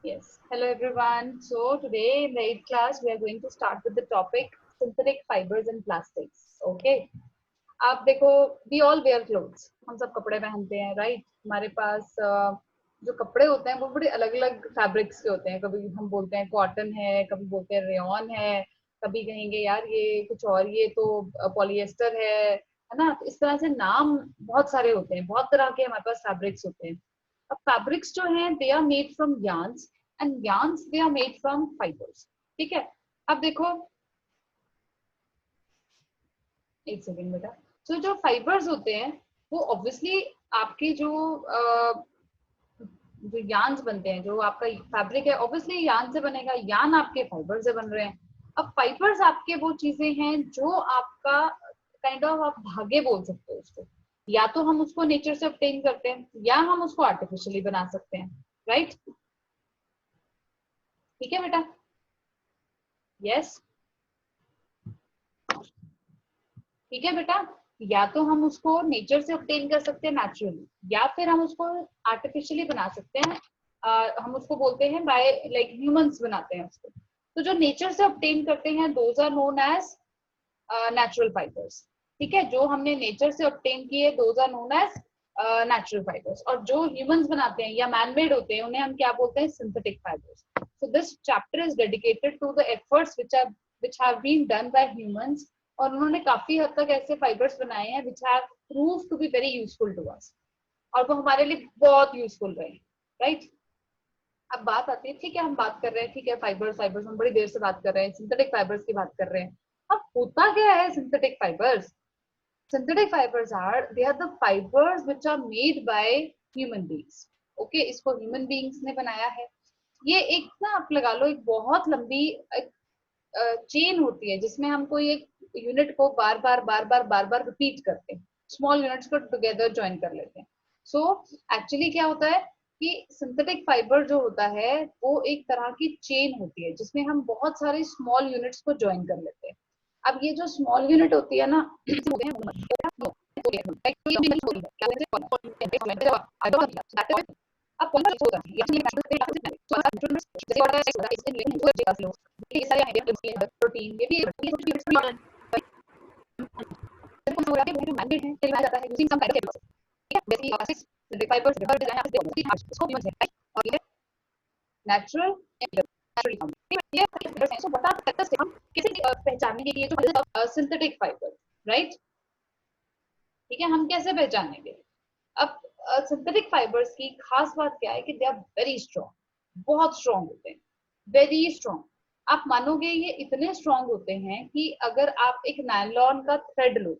Yes. Hello everyone. So today in the 8th class we are going to start with the topic synthetic fibers and plastics. Okay. आप देखो we all wear clothes. हम सब कपड़े पहनते हैं, right? हमारे पास जो कपड़े होते हैं वो बड़े अलग-अलग फैब्रिक्स के होते हैं. कभी हम बोलते हैं कॉटन है, कभी बोलते हैं रेयॉन है, कभी कहेंगे यार ये कुछ और ये तो पॉलिएस्टर है ना? तो इस तरह से नाम बहुत सारे होते हैं. बहुत तरह के हमारे पास फैब्रिक्स होते हैं. अब फैब्रिक्स जो हैं they are made from yarns and yarns they are made from fibres. ठीक है. अब देखो एक सेकेंड बेटा. तो जो फाइबर्स होते हैं वो ऑब्वियसली आपके जो yarns बनते हैं, जो आपका फैब्रिक है ऑब्वियसली yarn से बनेगा. yarn आपके फाइबर से बन रहे हैं. अब फाइबर्स आपके वो चीजें हैं जो आपका काइंड ऑफ आप धागे बोल सकते हो उसको. या तो हम उसको नेचर से ऑब्टेन करते हैं या हम उसको आर्टिफिशियली बना सकते हैं. राइट. ठीक है बेटा. यस. ठीक है बेटा. या तो हम उसको नेचर से ऑब्टेन कर सकते हैं नेचुरली, या फिर हम उसको आर्टिफिशियली बना सकते हैं. हम उसको बोलते हैं बाय लाइक ह्यूमंस बनाते हैं उसको. तो जो नेचर से ऑब्टेन करते हैं those are known as natural fibres. ठीक है. जो हमने नेचर से ऑब्टेन किए those are known as natural fibres. और जो ह्यूमंस बनाते हैं या मैनमेड होते हैं उन्हें हम क्या बोलते हैं? Synthetic fibres. So this chapter is dedicated to the efforts which have been done by humans. और उन्होंने काफी हद तक ऐसे फाइबर्स बनाए हैं which have proved to be very useful to us. और वो हमारे लिए बहुत यूजफुल रहे. राइट. अब बात आती है, ठीक है हम बात कर रहे हैं, ठीक है फाइबर्स फाइबर्स हम बड़ी देर से बात कर रहे हैं, सिंथेटिक फाइबर्स की बात कर रहे हैं. अब होता क्या है synthetic fibres? Synthetic fibers they are the fibers which are made by human beings. Okay, इसको human beings ने बनाया है. ये एक ना आप लगा लो एक बहुत लंबी चेन होती है जिसमें हम कोई एक यूनिट को बार बार रिपीट करते हैं. स्मॉल यूनिट्स को टुगेदर ज्वाइन कर लेते हैं. सो एक्चुअली क्या होता है कि सिंथेटिक फाइबर जो होता है वो एक तरह की चेन होती है जिसमें हम बहुत सारे स्मॉल यूनिट्स को ज्वाइन कर लेते हैं. अब ये जो स्मॉल यूनिट होती है ना अब प्रोटीन ये भी नेचुरल पहचानेंगे कि ये जो सिंथेटिक फाइबर. राइट. ठीक है. हम कैसे पहचानेंगे? अब सिंथेटिक फाइबर्स की खास बात क्या है कि दे आर वेरी स्ट्रॉन्ग. बहुत स्ट्रॉन्ग होते हैं. Very strong. आप मानोगे ये इतने स्ट्रॉन्ग होते हैं कि अगर आप एक नायलॉन का थ्रेड लो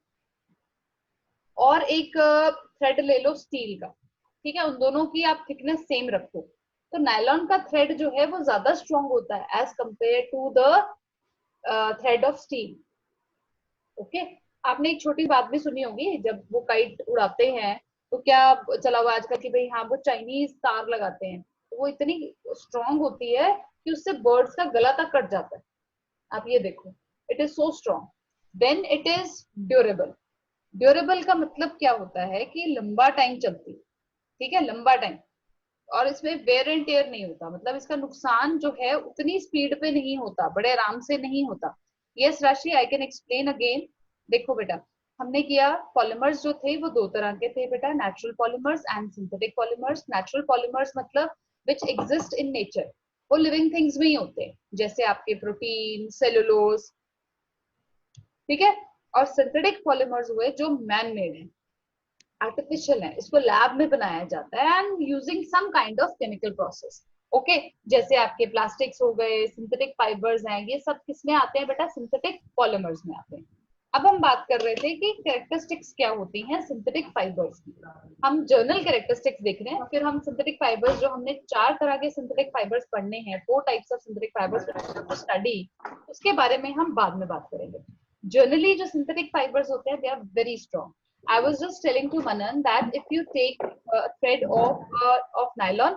और एक थ्रेड ले लो स्टील का, ठीक है, उन दोनों की आप थिकनेस सेम रखो तो नायलॉन का थ्रेड जो है वो ज्यादा स्ट्रॉन्ग होता है as compare to the thread of steel. Okay. आपने एक छोटी बात भी सुनी होगी, जब वो काइट उड़ाते हैं तो क्या चला हुआ आजकल कि भाई हाँ वो चाइनीज तार लगाते हैं तो वो इतनी स्ट्रॉन्ग होती है कि उससे बर्ड्स का गला तक कट जाता है. आप ये देखो, it is so strong. Then it is durable. Durable का मतलब क्या होता है कि लंबा टाइम चलती है. ठीक है. लंबा टाइम. और इसमें वेयर एंड टेयर नहीं होता, मतलब इसका नुकसान जो है उतनी स्पीड पे नहीं होता, बड़े आराम से नहीं होता. यस राशि, आई कैन एक्सप्लेन अगेन. देखो बेटा, हमने किया पॉलीमर्स जो थे वो दो तरह के थे बेटा, natural polymers and synthetic polymers. Natural polymers मतलब विच एग्जिस्ट इन नेचर, वो लिविंग थिंग्स में ही होते हैं जैसे आपके प्रोटीन, सेलुलोज. ठीक है. और सिंथेटिक पॉलीमर्स हुए जो मैन मेड है, आर्टिफिशियल है, इसको लैब में बनाया जाता है and using some kind of chemical process. Okay. जैसे आपके प्लास्टिक्स हो गए, सिंथेटिक फाइबर्स हैं, ये सब किसमें आते हैं बेटा? सिंथेटिक पॉलीमर्स में आते हैं. अब हम बात कर रहे थे कि कैरेक्टरिस्टिक्स क्या होती हैं सिंथेटिक फाइबर्स की. हम जर्नल कैरेक्टरिस्टिक्स देख रहे हैं, फिर हम सिंथेटिक फाइबर्स जो हमने 4 तरह के सिंथेटिक फाइबर्स पढ़ने हैं, 4 types of synthetic fibres study, उसके बारे में हम बाद में बात करेंगे. जनरली जो सिंथेटिक फाइबर्स होते हैं they are very strong. I was just telling to Manan that if you take a thread of nylon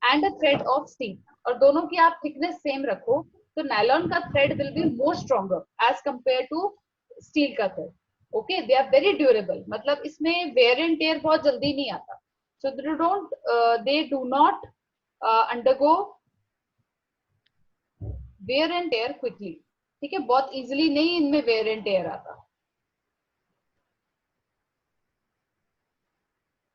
and a thread of steel और दोनों की आप thickness same रखो तो nylon का thread will be more stronger as compared to steel का thread. Okay, they are very durable. मतलब इसमें wear and tear बहुत जल्दी नहीं आता. So they do not undergo wear and tear quickly, ठीक है, बहुत इजीली नहीं इनमें वेयर एंड टेयर आता।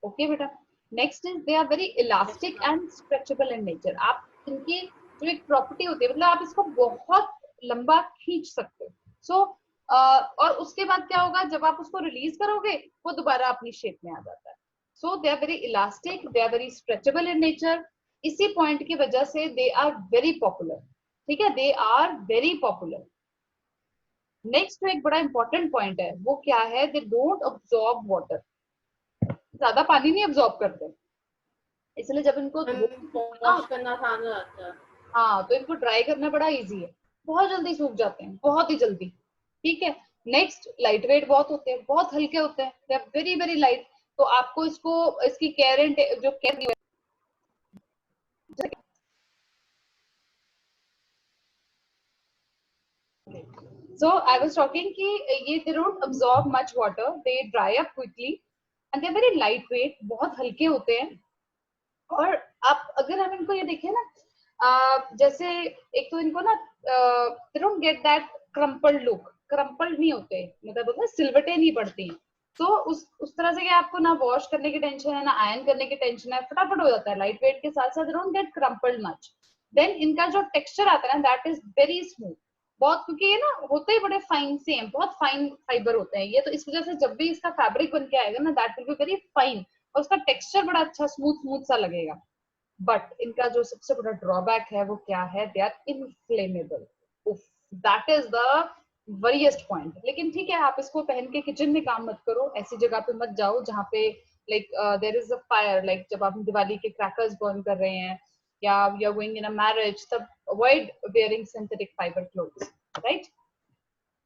ओके बेटा, next is they are very elastic and stretchable in nature. आप इनकी जो एक प्रॉपर्टी होती है, मतलब आप इसको बहुत लंबा खींच सकते हो। सो और उसके बाद क्या होगा, जब आप उसको रिलीज करोगे वो दोबारा अपनी शेप में आ जाता है। So they are very elastic, they are very stretchable in nature. इसी पॉइंट की वजह से दे आर वेरी पॉपुलर, ठीक है, they are very popular. Next जो एक बड़ा इंपॉर्टेंट पॉइंट है वो क्या है, दे डोंट अब्सॉर्ब वाटर, ज्यादा पानी नहीं अब्सॉर्ब करते, इसलिए जब इनको वॉश करना आसान हो जाता है। हाँ, तो इनको ड्राई करना बड़ा इजी है, बहुत जल्दी सूख जाते हैं, बहुत ही जल्दी, ठीक है। नेक्स्ट, लाइट वेट बहुत होते हैं, बहुत हल्के होते हैं, they are very very light. तो आपको इसको इसकी केयर एंड जो care, so I was talking कि ये they don't absorb much water, they dry up quickly and they are very light weight, बहुत हल्के होते हैं। और आप अगर हम इनको ये देखें ना, जैसे एक तो इनको ना दे don't get that crumpled look, crumpled नहीं होते, मतलब सिलवटें नहीं पड़ती। तो उस तरह से कि आपको ना वॉश करने की टेंशन है ना आयरन करने की टेंशन है, फटाफट हो जाता है, लाइट वेट के साथ साथ they don't get crumpled much. Then इनका जो टेक्सचर आता है ना, दैट इज वेरी स्मूथ, बहुत, क्योंकि ये ना होते ही बड़े फाइन से हैं, बहुत फाइन फाइबर होते हैं ये, तो इस वजह से जब भी इसका फैब्रिक बन के आएगा ना, that will be very fine, और उसका टेक्सचर बड़ा अच्छा स्मूथ स्मूथ सा लगेगा। बट इनका जो सबसे बड़ा ड्रॉबैक है वो क्या है, they are inflammable. That is the worriest point. लेकिन ठीक है, आप इसको पहन के किचन में काम मत करो, ऐसी जगह पे मत जाओ जहाँ पे like there is a fire, like जब आप दिवाली के क्रैकर्स बर्न कर रहे हैं या you are going in a marriage, तब avoid wearing synthetic fibre clothes, right.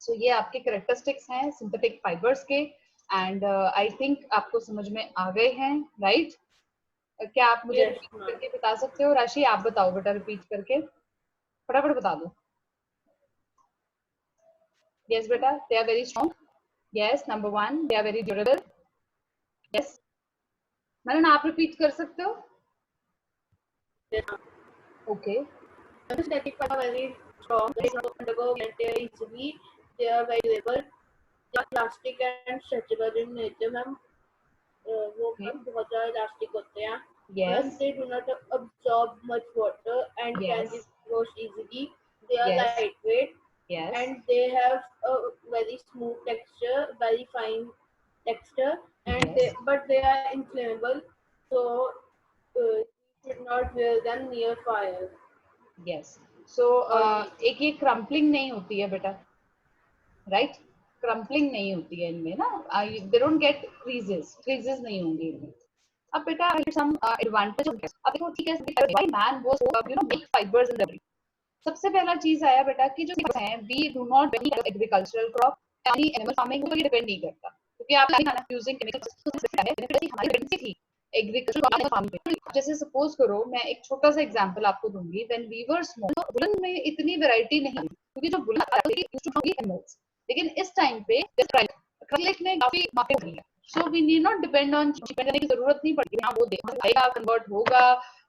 So ये आपके करेक्टरिस्टिक्स हैं सिंथेटिक फाइबर्स के, एंड आई थिंक आपको समझ में आ गए हैं, राइट। क्या आप मुझे यस रिपीट मैम। करके बता सकते हो? राशि आप बताओ बेटा, रिपीट करके फटाफट बता दो। यस बेटा, they are very strong. Yes, number one, they are very durable. Yes, मैंने आप रिपीट कर सकते हो? Okay, Synthetic are very strong, they do not undergo wear and tear easily, they are very durable, they are elastic and stretchable in nature ma'am. वो okay, ma'am बहुत ज़्यादा elastic होते हैं। Yes, ma'am they do not absorb much water and can yes, be washed easily, they are yes, lightweight yes, and they have a very smooth texture, very fine texture, and yes, but they are inflammable, so you should not wear them near fire yes. So or heat। एक ये क्रम्पलिंग नहीं होती है बेटा, right, क्रम्पलिंग नहीं होती है इनमें ना, दे डोंट गेट क्रीजेस, क्रीजेस नहीं होंगे इनमें। अब बेटा सम एडवांटेज, अब देखो ठीक है, why man was you know make fibres in the, सबसे पहला चीज आया बेटा कि जो है we do not agricultural crop, यानी एनिमल फार्मिंग को ये डिपेंड नहीं करता, क्योंकि आप यूजिंग केमिकल्स है, हमारी डिपेंडेंसी थी एग्रीकल्चर फार्मिंग पे। जैसे सपोज करो, मैं एक छोटा सा एग्जांपल आपको दूंगी, व्हेन वी वर स्मॉल, तो वुलन में इतनी वैरायटी नहीं, क्योंकि जो वुलन आता है यूज्ड टू बी एनिमल्स, लेकिन इस टाइम पे एक्रिलिक ने काफी मार्केट कर लिया, so we need not depend on, depend करने की जरूरत नहीं पड़ती, हाँ वो आएगा, कन्वर्ट होगा,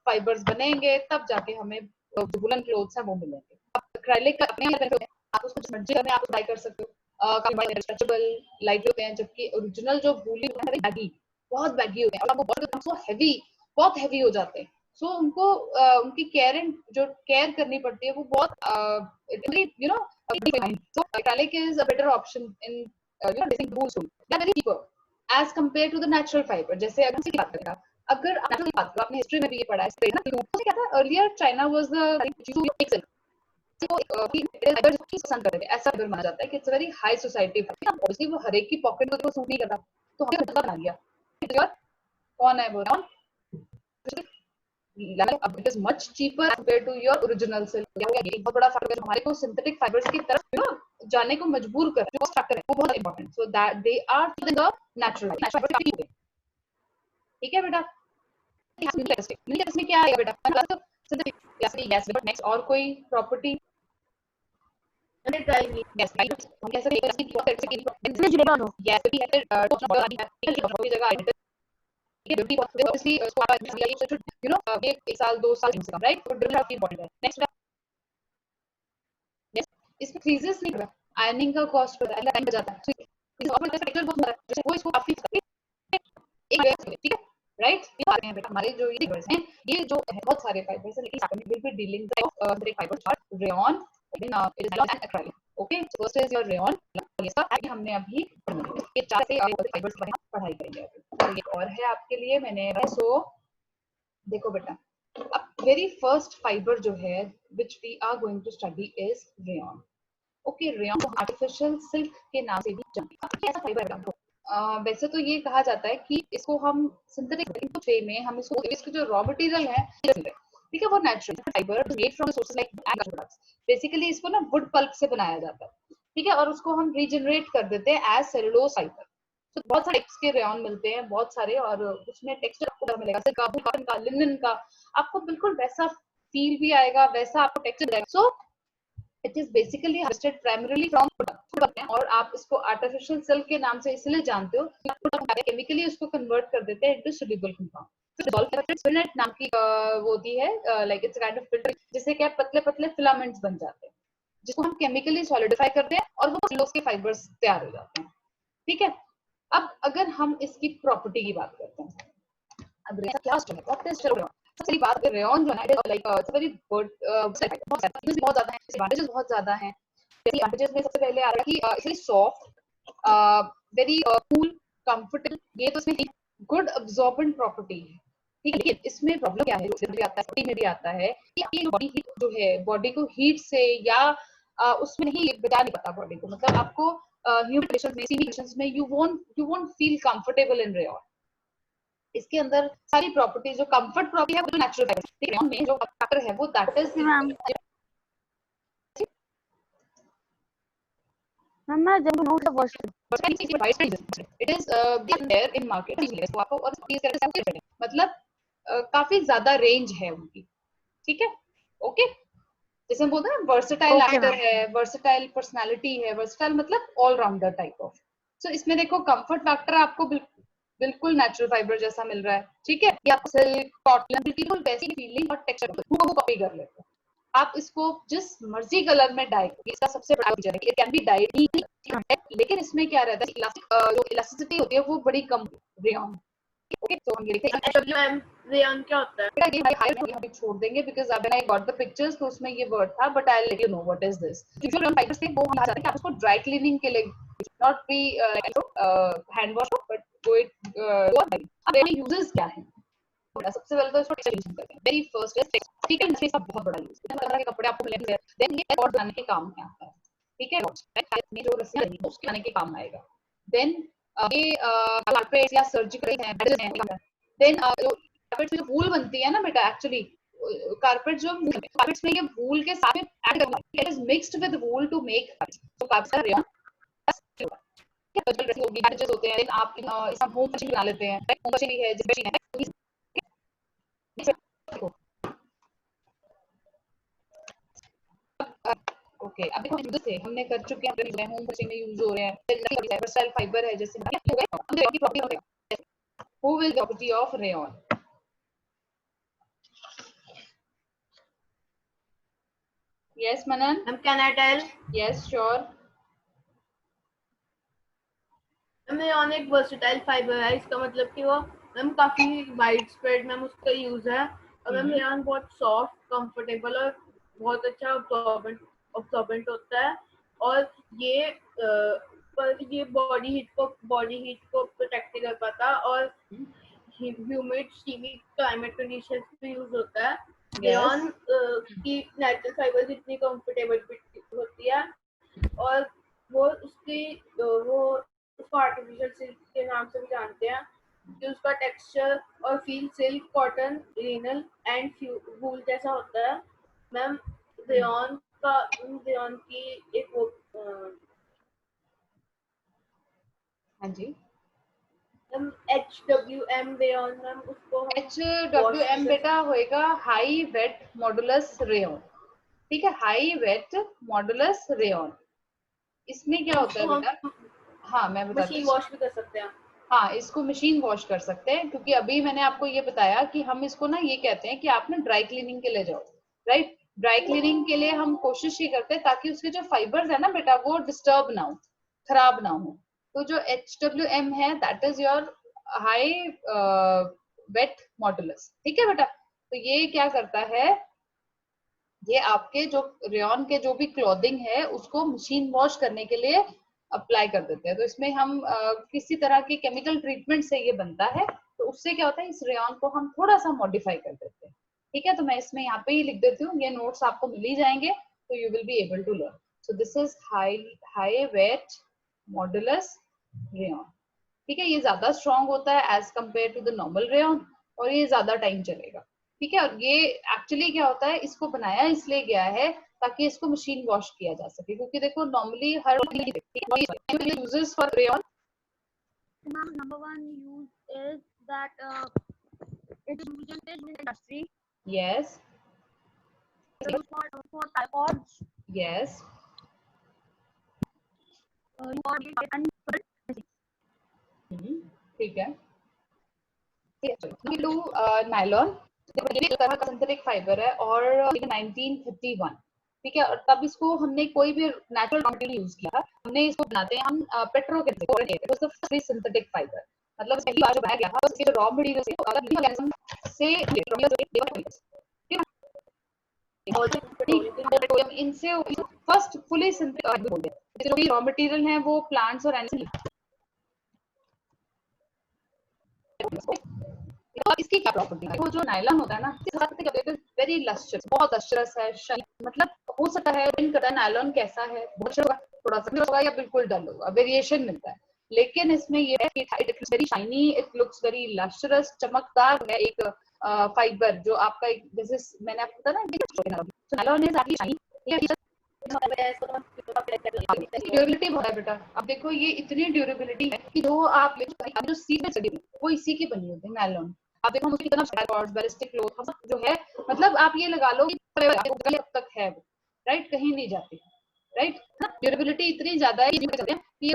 फाइबर्स बनेंगे, तब जाके हमें जो वुलन क्लोथ्स है वो मिलेंगे। आप एक्रेलिक का अपने आप, आप उसको मर्जी में आप ट्राई कर सकते हो, काफी स्ट्रेचेबल, लाइट होते हैं, जबकि ओरिजिनल जो वूली होते हैं बैगी, बहुत बैगी होते हैं, और आपको बहुत सो हैवी, बहुत हैवी हो जाते हैं। सो उनको उनकी केयर एंड जो केयर करनी पड़ती है वो बहुत you know, so acrylic is a better option in you know dressing wool suit, they are very cheaper as compare to the natural fibre. जैसे अगर हम बात करें, अगर आपने बात करो, आपने हिस्ट्री में भी ये पढ़ा है ना, क्या था अर्लियर चाइना वाज द पसंद करते थे, ऐसा माना जाता है कि it's very high society, obviously वो हर एक की पॉकेट को सूट नहीं करता, तो हमने खुद का बना लिया। कौन है वो, अब it is much cheaper compare to your original silk. ये बहुत बड़ा फैक्टर हमारे को सिंथेटिक फाइबर्स की तरफ ना जाने को मजबूर कर, जो फैक्टर है वो बहुत important, so that they are the natural fibre. ठीक है बेटा, में क्या आएगा बेटा, यस, बट नेक्स्ट और कोई प्रॉपर्टी, यस, हम कह सकते हैं कि यस भी है, जगह ऑब्वियसली यू नो एक साल 2 साल से कम, राइट, तो ड्रिल काफी इंपॉर्टेंट है। नेक्स्ट इसमें फ्रीजेस नहीं होगा, आयरनिंग का कॉस्ट बढ़ा है, टाइम बचाता है, वो इसको काफी ठीक है राइट। हमारे जो ये फाइबर्स हैं, ये जो बहुत सारे फाइबर्स हैं, लेकिन will be dealing of fibres are rayon and acrylic. Okay, first is your rayon, ये सब हमने अभी ये 4 से फाइबर्स पर पढ़ाई करेंगे। तो ये और है आपके लिए मैंने सो देखो बेटा, अब वेरी फर्स्ट फाइबर जो है which we are going to study is rayon. Okay, rayon artificial silk के नाम से भी जानते हैं। कैसा फाइबर है? वैसे तो ये कहा जाता है कि इसको हम सिंथेटिक वे में हम इसको जो रॉ मटेरियल है ठीक है, वो natural fibre made from sources like products. Basically इसको ना वुड पल्प से बनाया जाता है, ठीक है, और उसको हम रीजनरेट कर देते हैं एज सेलुलोज फाइबर। तो बहुत सारे टाइप्स के रेयन मिलते हैं, बहुत सारे, और उसमें टेक्सचर आपको मिलेगा कॉटन का, लिनन का, आपको बिल्कुल वैसा फील भी आएगा, वैसा आपको टेक्सचर आएगा। So it is basically harvested primarily from product, और आप इसको आर्टिफिशियल सिल्क के नाम से इसलिए जानते हो कि केमिकली उसको कन्वर्ट कर देते हैं इनटू सोल्यूबल कंपाउंड। स्पिनेट नाम की वो होती है, like it's kind of filter, जिससे क्या पतले पतले फिलामेंट्स बन जाते हैं, जिसको हम केमिकली सॉलिडिफाई करते हैं और वो सेलुलोज के फाइबर्स तैयार हो जाते हैं। ठीक है, अब अगर हम इसकी प्रॉपर्टी की बात करते हैं, अब क्या सबसे बात रेयन जो है लाइक वेरी गुड, बहुत ज्यादा है, एडवांटेजेस बहुत ज्यादा हैं। एडवांटेजेस में सबसे पहले आ रहा है कि it's soft, very cool, comfortable, ये तो इसमें गुड अब्सॉर्बेंट प्रॉपर्टी है। ठीक है, लेकिन इसमें प्रॉब्लम क्या है, भी आता है, में भी आता है कि ये बॉडी हीट जो है, बॉडी को हीट से या उसमें नहीं बचा नहीं पाता बॉडी को, मतलब आपको ह्यूमिड कंडीशंस में, सीमी कंडीशंस में you won't feel comfortable in rayon. इसके अंदर सारी प्रॉपर्टी जो कंफर्ट प्रॉपर्टी है वो नेचुरल है, ठीक है, में जो फैक्टर है वो दैट इज Mama, जब know the wash it is there in market, तो आपको और मतलब काफी ज्यादा रेंज है उनकी। ठीक है, ओके, जैसे हम बोलते हैं वर्सेटाइल एक्टर है, वर्सेटाइल पर्सनालिटी है, वर्सेटाइल मतलब ऑलराउंडर टाइप ऑफ। सो इसमें देखो कंफर्ट फैक्टर आपको बिल्कुल नेचुरल फाइबर जैसा मिल रहा है। ठीक है, ये आपको सिल्क, कॉटन, बिल्कुल वैसी फीलिंग और टेक्सचर वो कॉपी कर लेते हैं। आप इसको जिस मर्जी कलर में डाई, इसका सबसे बड़ा फीचर है कि इट कैन बी डाइड, लेकिन इसमें क्या रहता है, जो इलास्टिसिटी होती है वो बड़ी कम रेयन। ओके, तो हम ये देखते हैं HWM रेयन क्या होता है। ये भाई हाइट हम छोड़ देंगे because when I got the pictures तो उसमें ये वर्ड था, but I will let you know what is this. Usual rayon fibres थे वो हम चाहते हैं कि आप उसको ड्राई क्लीनिंग के लिए not be hand wash, but go it अब रेयन यूजेस क्या है। सबसे पहले तो इसको टेक्सचर यूज करते हैं। वेरी फर्स्ट इज टेक्सचर, ठीक है, इंडस्ट्री का बहुत बड़ा यूज है, तरह के कपड़े आपको मिलेंगे, देन ये और बनाने के काम में आता है। ठीक है, राइट, में जो रस्सियां रहेंगी उसके बनाने के काम आएगा। देन ये कारपेट या सर्जिकल है, देन कारपेट में जो वूल बनती है ना बेटा, एक्चुअली कारपेट जो कारपेट्स में ये वूल के साथ ऐड करना है, it is mixed with wool to make तो कारपेट का रेयन होगी, बैटेजेस होते हैं, देन आप इसका होम मशीन बना लेते हैं, होम मशीन है, जिस मशीन है ओके। अब देखो यूज थे हमने कर चुके हैं, होम मशीन में यूज हो रहे हैं, वर्सटाइल फाइबर है जैसे who will property of rayon. Yes Manan, can I tell? Yes sure. Rayon एक वर्सेटाइल फाइबर है, इसका मतलब कि वो मैम काफी वाइड स्प्रेड में उसका यूज है, और मैम रेयन बहुत सॉफ्ट, कंफर्टेबल और बहुत अच्छा अब्सॉर्बेंट होता है, और ये पर ये बॉडी हीट को प्रोटेक्ट कर पाता, और ह्यूमिड स्टीमी क्लाइमेट कंडीशंस में यूज होता है। रेयन की नेचुरल फाइबर्स इतनी कंफर्टेबल होती है, और वो उसको आर्टिफिशियल सिल्क के नाम से भी जानते हैं, कि उसका टेक्सचर और feel silk, cotton, linen and wool जैसा होता है। मैम रेयन की एक वो हाँ जी, HWM रेयन, मैम उसको HWM बेटा होएगा हाई वेट मॉडुलस रेयन। ठीक है, हाई वेट मॉडुलस रेयन। इसमें क्या होता है बेटा, हाँ मैं बताती हूँ, मशीन वॉश भी कर सकते हैं। हाँ इसको मशीन वॉश कर सकते हैं, क्योंकि अभी मैंने आपको ये बताया कि हम इसको ना ये कहते हैं कि आप ना ड्राई क्लीनिंग के लिए जाओ, राइट। ड्राई क्लीनिंग के लिए हम कोशिश ये करते हैं ताकि उसके जो फाइबर्स है ना बेटा वो डिस्टर्ब ना हो, खराब ना हो। तो जो HWM है that is your high wet modulus, ठीक है बेटा। तो ये क्या करता है, ये आपके जो रेयन के जो भी क्लॉथिंग है उसको मशीन वॉश करने के लिए अप्लाई कर देते हैं। तो इसमें हम किसी तरह के केमिकल ट्रीटमेंट से ये बनता है, तो उससे क्या होता है इस रेयन को हम थोड़ा सा मॉडिफाई कर देते हैं, ठीक है। तो मैं इसमें यहाँ पे ही लिख देती हूँ, ये नोट्स आपको मिल ही जाएंगे, तो you will be able to learn. So this is high wet modulus rayon, ठीक है। ये ज्यादा स्ट्रॉन्ग होता है as compare to the normal rayon, और ये ज्यादा टाइम चलेगा, ठीक है। और ये एक्चुअली क्या होता है, इसको बनाया इसलिए गया है ताकि इसको मशीन वॉश किया जा सके, क्योंकि देखो normally her uses for rayon. Number one use is that it is used in industry. Yes. Used for typhoids. Yes. ठीक है। नायलॉन एक तरह का सिंथेटिक फाइबर है और 1951, ठीक है। और तब इसको हमने कोई भी नेचुरल मटेरियल यूज किया, हमने इसको बनाते हैं हम पेट्रोकेमिकल सिंथेटिक फाइबर, मतलब पहली बार जो बनाया गया था उसके जो रॉ मटेरियल से इनसे फर्स्ट फुली सिंथेटिक जो भी रॉ मटेरियल है वो प्लांट्स और एनिमल्स। इसकी क्या प्रॉपर्टी है, वो जो नायलॉन होता है ना वेरी लस्ट्रस, बहुत लस्ट्रस है, मतलब हो सकता है नायलॉन कैसा है, थोड़ा सा होगा या बिल्कुल डल होगा, वेरिएशन मिलता है। लेकिन इसमें ये है कि it is very shiny, it looks very lustrous, चमकदार है एक फाइबर जो आपका एक, जैसे मैंने आपको बताया ना nylon is actually shiny. Durability बहुत है बेटा, अब देखो ये इतनी ड्यूरेबिलिटी है कि जो आप जो सीट वो इसी की बनी होती है नायलॉन। आप देखो मुझे कितना बैलिस्टिक क्लॉथ जो है, मतलब आप ये लगा लो कि अब तक है वो, राइट, कहीं नहीं जाती, राइट। ड्यूरेबिलिटी इतनी ज्यादा है कि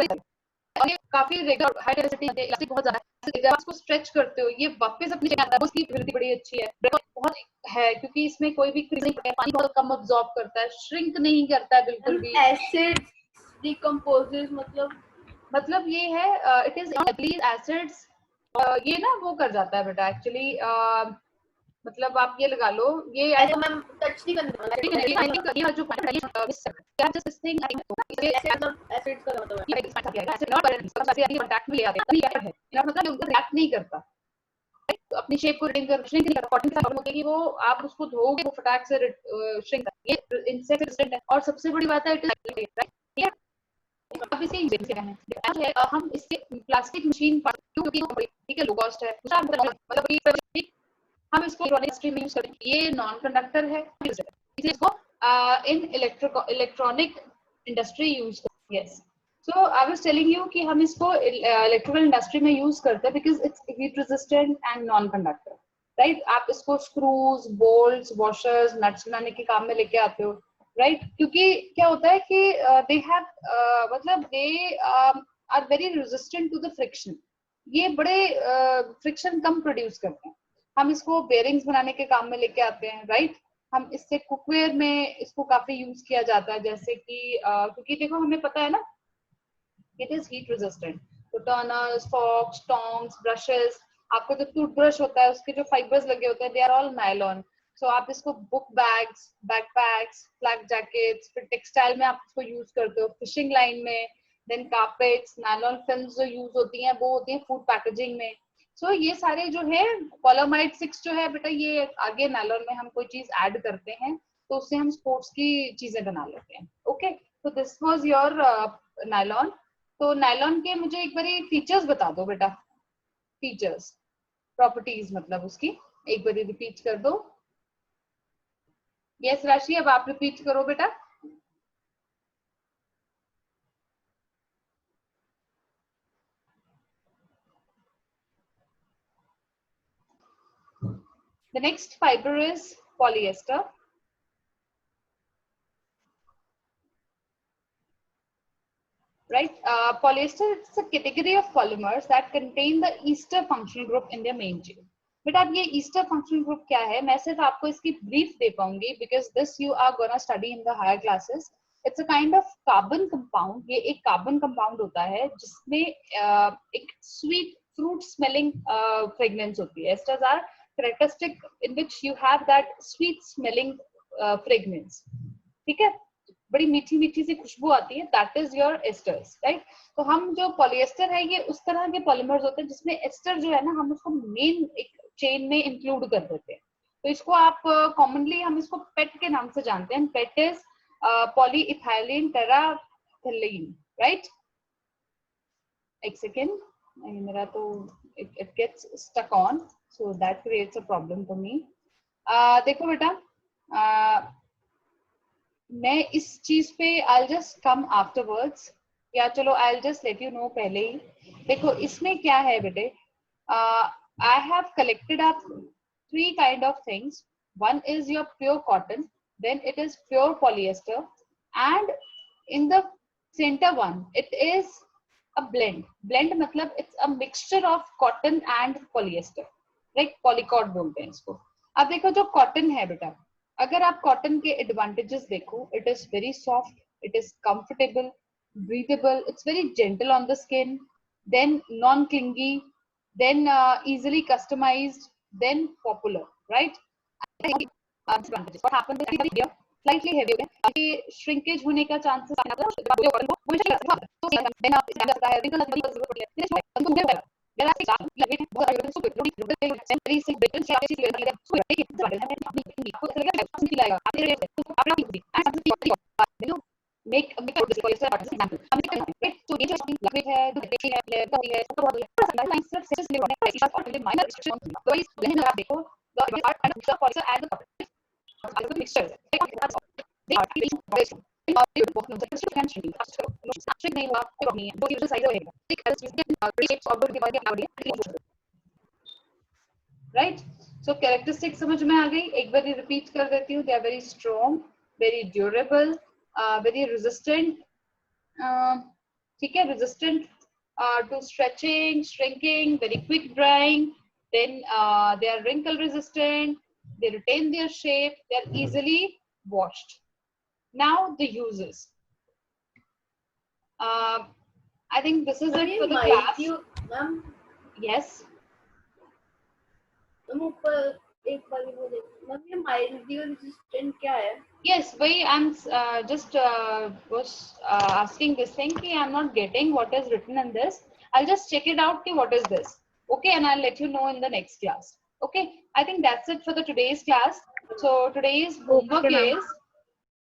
और ये काफी रेगुलर हाई डेंसिटी है, इलास्टिक बहुत ज्यादा है, जब आप इसको स्ट्रेच करते हो ये वापस अपनी जगह आता है, उसकी ड्यूरेबिलिटी बड़ी अच्छी है, बहुत है, क्योंकि इसमें कोई भी पानी बहुत कम अब्सॉर्ब करता है, श्रिंक नहीं करता है बिल्कुल भी। एसिड्स डिकम्पोजेस मतलब ये है इट इज एसिड्स, ये ना वो कर जाता है बेटा एक्चुअली, मतलब आप ये लगा लो ये मैम टच नहीं करना जो क्या जस्ट दिस थिंग एसिड्स का मतलब है ऐसे नॉट कांटेक्ट में ले आते हैं तभी है, मतलब रिएक्ट नहीं करता, तो अपनी शेप को रिटेन कर श्रिंक नहीं करता। कॉटन का प्रॉब्लम होता है कि वो आप उसको धोओगे वो फटाक से श्रिंक, ये इनसे रेजिस्टेंट है। और सबसे बड़ी बात है इट इज राइट, अब इसे है हम इससे प्लास्टिक मशीन क्योंकि ठीक है लो कॉस्ट है, मतलब हम इसको इलेक्ट्रॉनिक में यूज करेंगे, ये नॉन कंडक्टर है इसलिए इसको इन इलेक्ट्रॉनिक इंडस्ट्री यूज करते हैं। Yes, so I was telling you कि हम इसको इलेक्ट्रिकल इंडस्ट्री में यूज करते हैं because it's heat resistant and non conductor, right. आप इसको स्क्रूज, बोल्ट्स, वॉशर्स, नट्स बनाने के काम में लेके आते हो, राइट, क्योंकि क्या होता है कि दे हैव मतलब they are very resistant to the friction, ये बड़े फ्रिक्शन कम प्रोड्यूस करते हैं। हम इसको बेयरिंग्स बनाने के काम में लेके आते हैं, राइट। हम इससे कुकवेयर में इसको काफी यूज किया जाता है, जैसे कि क्योंकि देखो हमें पता है ना इट इज हीट रेजिस्टेंट, तो टर्नर्स, फॉक्स, टोंग्स, ब्रशेस, आपको जो टूथब्रश होता है उसके जो फाइबर्स लगे होते हैं दे आर ऑल नायलॉन। सो आप इसको book bags, backpacks, flag jackets, फिर टेक्सटाइल में आप इसको यूज करते हो, फिशिंग लाइन में, देन कारपेट्स, नायलॉन फिल्म्स जो यूज होती हैं वो होती है फूड पैकेजिंग में। सो ये सारे जो है पॉलीमाइड 6 जो है बेटा, ये आगे नायलॉन में हम कोई चीज ऐड करते हैं तो उससे हम स्पोर्ट्स की चीजें बना लेते हैं। ओके, तो दिस वाज योर नायलॉन। तो नायलॉन के मुझे एक बार फीचर्स बता दो बेटा, फीचर्स, प्रॉपर्टीज मतलब उसकी एक बार रिपीट कर दो। यस राशि, अब आप रिपीट करो बेटा। The next fiber is polyester. Right, polyester is a category of polymers that contain the ester functional group in their main chain. बेटा अब ये ईस्टर फंक्शनल ग्रुप क्या है, मैं सिर्फ आपको इसकी ब्रीफ दे पाऊंगी because this you are gonna study in the higher classes. It's a kind of carbon compound. ये एक कार्बन कंपाउंड होता है जिसमें एक स्वीट फ्रूट स्मेलिंग फ्रेग्रेंस होती है. Esters are characteristic in which you have that sweet smelling fragrance. ठीक है, बड़ी मीठी मीठी सी खुशबू आती है. That is your esters, right. तो हम जो पॉलिएस्टर है ये उस तरह के पॉलीमर्स होते हैं जिसमें एस्टर जो है ना हम उसको मेन एक चेन में इंक्लूड कर देते हैं. तो इसको आप कॉमनली हम इसको पेट के नाम से जानते हैं. PET is polyethylene terephthalate, right. एक सेकेंड, मेरा तो it gets stuck on so that creates a problem for me. देखो बेटा, मैं इस चीज पे आई जस्ट कम आफ्टरवर्ड्स, या चलो I just let you know पहले ही. देखो इसमें क्या है बेटे, I have collected up 3 kind of things. One is your pure cotton, then it is pure polyester, and in the center one, it is a blend. Blend मतलब it's a mixture of cotton and polyester, right? Polycot बोलते हैं इसको. अब देखो जो cotton है बेटा, अगर आप cotton के advantages देखो, it is very soft, it is comfortable, breathable, it's very gentle on the skin, then non-clingy, then easily customized, then popular, right? What happens is slightly heavier, shrinkage होने का chances make for example. So ये जो liquid है, देखी है, है, तो बहुत सिर्फ minor restriction. तो इस लेकिन अगर आप देखो the part and the polyester and the cotton the mixture they are नहीं हुआ तो नहीं है. दो यूजर साइज रहेगा. एक shapes और दो के राइट. सो कैरेक्टरिस्टिक समझ में आ गई. एक बार रिपीट कर देती हूँ. They are very strong, very durable, very resistant, ठीक है, resistant to stretching, shrinking, very quick drying, then they are wrinkle resistant, they retain their shape, they are easily washed. Now the uses. I think this is it for the class. Yes. एक बार बोले ma'am ये mildew resistant क्या है? Yes, why I'm just was asking this thing कि I'm not getting what is written in this. I'll just check it out कि what is this. Okay, and I'll let you know in the next class. Okay, I think that's it for the today's class. So today's homework is